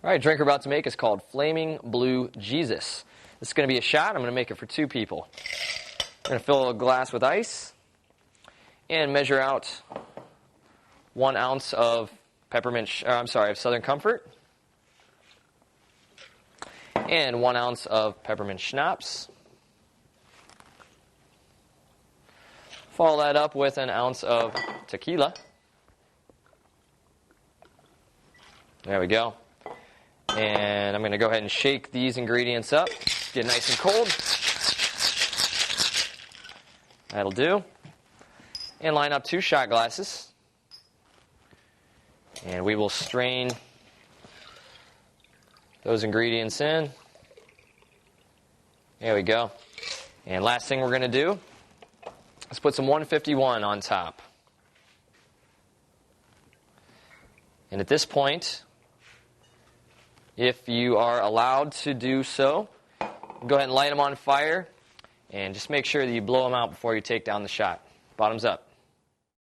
All right, drink we're about to make is called Flaming Blue Jesus. This is going to be a shot. I'm going to make it for 2 people. I'm going to fill a glass with ice and measure out 1 ounce of of Southern Comfort and 1 ounce of peppermint schnapps. Follow that up with an ounce of tequila. There we go. And I'm going to go ahead and shake these ingredients up. Get nice and cold. That'll do. And line up 2 shot glasses. And we will strain those ingredients in. There we go. And last thing we're going to do is put some 151 on top. And at this point, if you are allowed to do so, go ahead and light them on fire and just make sure that you blow them out before you take down the shot. Bottoms up.